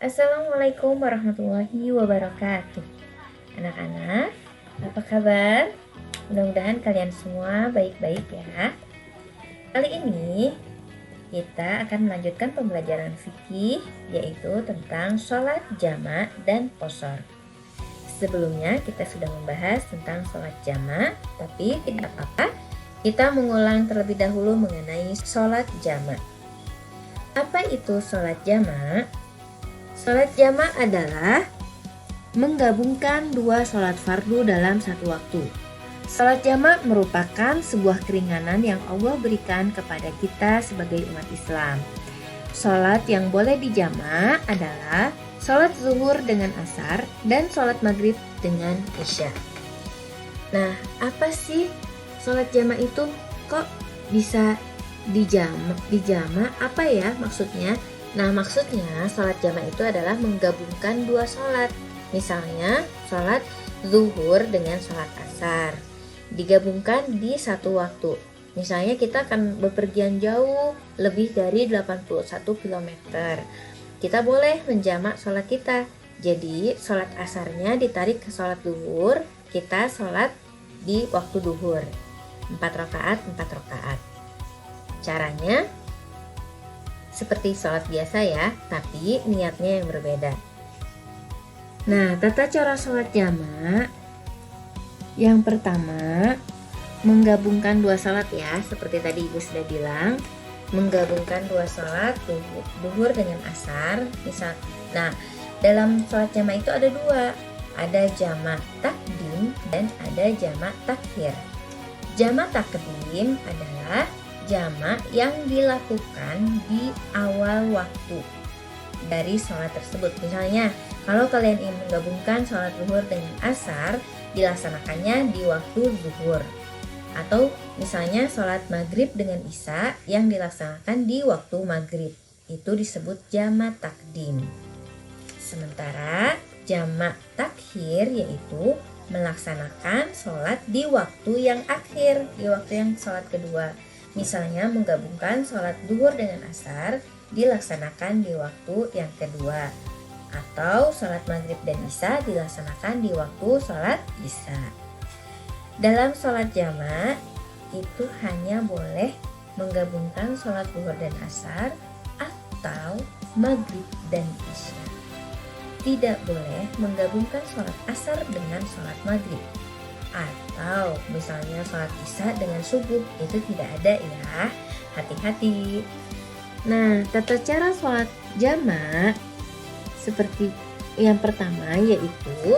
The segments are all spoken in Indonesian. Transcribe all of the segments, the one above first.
Assalamualaikum warahmatullahi wabarakatuh. Anak-anak, apa kabar? Mudah-mudahan kalian semua baik-baik ya. Kali ini kita akan melanjutkan pembelajaran fikih, yaitu tentang sholat jamak dan qashar. Sebelumnya kita sudah membahas tentang sholat jamak, tapi tidak apa-apa, kita mengulang terlebih dahulu mengenai sholat jamak. Apa itu sholat jamak? Sholat jamak adalah menggabungkan dua sholat fardu dalam satu waktu. Sholat jamak merupakan sebuah keringanan yang Allah berikan kepada kita sebagai umat Islam. Sholat yang boleh dijamak adalah sholat zuhur dengan asar dan sholat maghrib dengan isya. Nah, apa sih sholat jamak itu? Kok bisa dijamak? Apa ya maksudnya? Nah, maksudnya sholat jamak itu adalah menggabungkan dua sholat. Misalnya sholat zuhur dengan sholat asar digabungkan di satu waktu. Misalnya kita akan bepergian jauh lebih dari 81 km. Kita boleh menjamak sholat kita. Jadi sholat asarnya ditarik ke sholat zuhur, kita sholat di waktu zuhur 4 rakaat. Caranya seperti sholat biasa ya, tapi niatnya yang berbeda. Nah, tata cara sholat jamak yang pertama, menggabungkan dua sholat ya, seperti tadi Ibu sudah bilang, menggabungkan dua sholat, zuhur dengan asar. Nah, dalam sholat jamak itu ada dua, ada jamak takdim dan ada jamak takhir. Jamak takdim adalah jamak yang dilakukan di awal waktu dari sholat tersebut. Misalnya, kalau kalian ingin menggabungkan sholat zuhur dengan asar, dilaksanakannya di waktu zuhur. Atau misalnya sholat maghrib dengan isya yang dilaksanakan di waktu maghrib. Itu disebut jamak takdim. Sementara jamak takhir yaitu melaksanakan sholat di waktu yang akhir, di waktu yang sholat kedua. Misalnya menggabungkan sholat zuhur dengan asar dilaksanakan di waktu yang kedua, atau sholat maghrib dan isya dilaksanakan di waktu sholat isya. Dalam sholat jamak itu hanya boleh menggabungkan sholat zuhur dan asar atau maghrib dan isya. Tidak boleh menggabungkan sholat asar dengan sholat maghrib, atau misalnya sholat isya dengan subuh, itu tidak ada ya, hati-hati. Nah, tata cara sholat jamak seperti yang pertama yaitu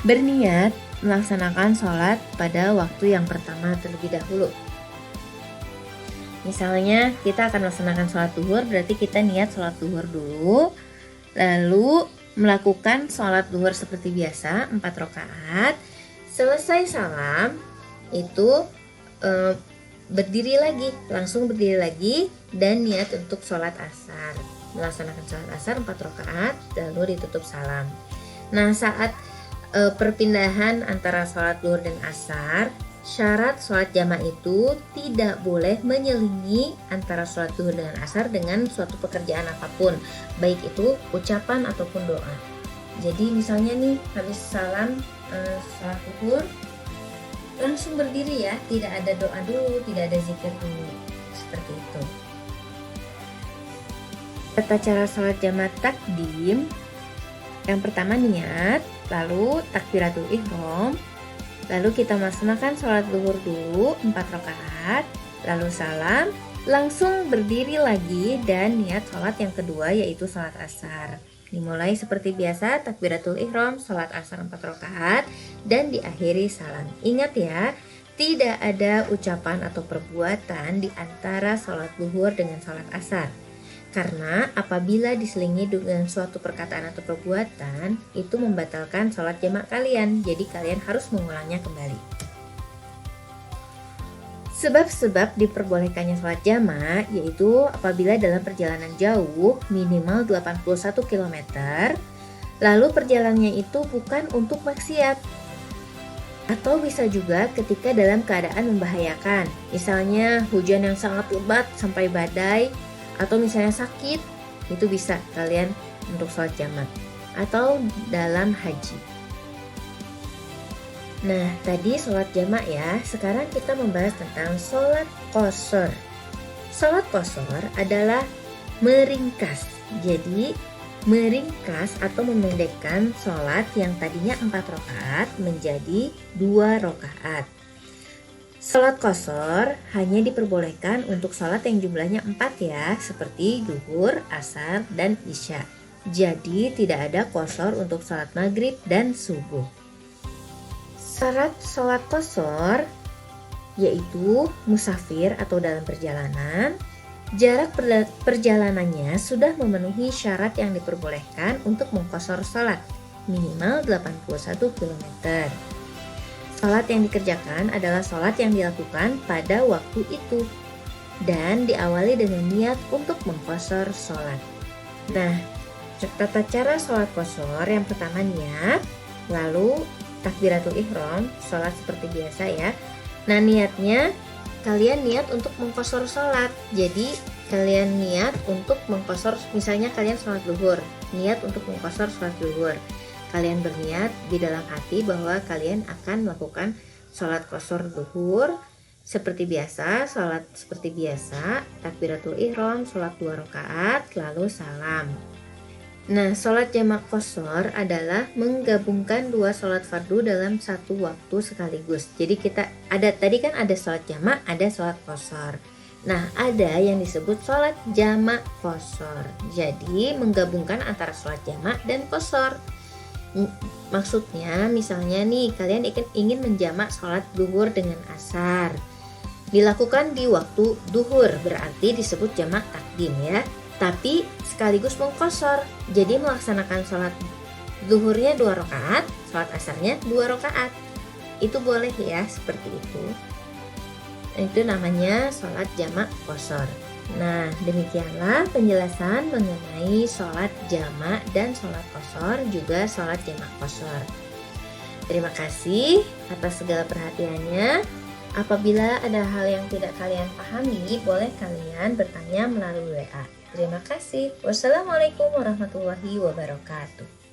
berniat melaksanakan sholat pada waktu yang pertama terlebih dahulu. Misalnya kita akan melaksanakan sholat zuhur, berarti kita niat sholat zuhur dulu, lalu melakukan sholat zuhur seperti biasa 4 rakaat. Selesai salam itu langsung berdiri lagi dan niat untuk sholat asar. Melaksanakan sholat asar 4 rakaat lalu ditutup salam. Nah, saat perpindahan antara sholat zuhur dan asar, syarat sholat jamak itu tidak boleh menyelingi antara sholat zuhur dengan asar dengan suatu pekerjaan apapun, baik itu ucapan ataupun doa. Jadi misalnya nih habis salam sholat zuhur langsung berdiri ya, tidak ada doa dulu, tidak ada zikir dulu, seperti itu. Tata cara sholat jamak takdim, yang pertama niat, lalu takbiratul ihram, lalu kita melaksanakan sholat zuhur dulu 4 rakaat, lalu salam, langsung berdiri lagi dan niat sholat yang kedua yaitu sholat asar. Dimulai seperti biasa, takbiratul ihram, sholat asar 4 rakaat, dan diakhiri salam. Ingat ya, tidak ada ucapan atau perbuatan di antara sholat zuhur dengan sholat asar. Karena apabila diselingi dengan suatu perkataan atau perbuatan, itu membatalkan sholat jamak kalian. Jadi kalian harus mengulangnya kembali. Sebab-sebab diperbolehkannya sholat jamak yaitu apabila dalam perjalanan jauh minimal 81 km, lalu perjalanannya itu bukan untuk maksiat. Atau bisa juga ketika dalam keadaan membahayakan, misalnya hujan yang sangat lebat sampai badai, atau misalnya sakit Itu bisa kalian untuk sholat jamak atau dalam haji. Nah, tadi sholat jamak ya. Sekarang kita membahas tentang sholat qashar. Sholat qashar adalah meringkas. Jadi, meringkas atau memendekkan sholat yang tadinya 4 rakaat menjadi 2 rakaat. Sholat qashar hanya diperbolehkan untuk sholat yang jumlahnya 4 ya, seperti duhur, asar, dan isya. Jadi tidak ada qashar untuk sholat maghrib dan subuh. Syarat sholat qashar yaitu musafir atau dalam perjalanan. Jarak perjalanannya sudah memenuhi syarat yang diperbolehkan untuk mengqashar sholat, minimal 81 km. Sholat yang dikerjakan adalah sholat yang dilakukan pada waktu itu dan diawali dengan niat untuk mengqashar sholat. Nah, tata cara sholat qashar yang pertama niat, lalu takbiratul ihram, sholat seperti biasa ya. Nah, niatnya kalian niat untuk mengqashar sholat. Jadi kalian niat untuk mengqashar, misalnya kalian sholat zuhur, niat untuk mengqashar sholat zuhur. Kalian berniat di dalam hati bahwa kalian akan melakukan sholat qashar zuhur seperti biasa, sholat seperti biasa, takbiratul ihram, sholat 2 rakaat, lalu salam. Nah, sholat jamak qashar adalah menggabungkan 2 sholat fardu dalam satu waktu sekaligus. Jadi kita tadi kan ada sholat jamak, ada sholat qashar. Nah, ada yang disebut sholat jamak qashar. Jadi menggabungkan antara sholat jamak dan qashar. Maksudnya misalnya nih, kalian ingin menjamak sholat duhur dengan asar. Dilakukan di waktu duhur, berarti disebut jamak takdim ya. Tapi sekaligus mengqashar, jadi melaksanakan sholat zuhurnya 2 rakaat, sholat asarnya 2 rakaat. Itu boleh ya, seperti itu. Itu namanya sholat jamak qashar. Nah, demikianlah penjelasan mengenai sholat jamak dan sholat qashar, juga sholat jamak qashar. Terima kasih atas segala perhatiannya. Apabila ada hal yang tidak kalian pahami, boleh kalian bertanya melalui WA. Terima kasih. Wassalamualaikum warahmatullahi wabarakatuh.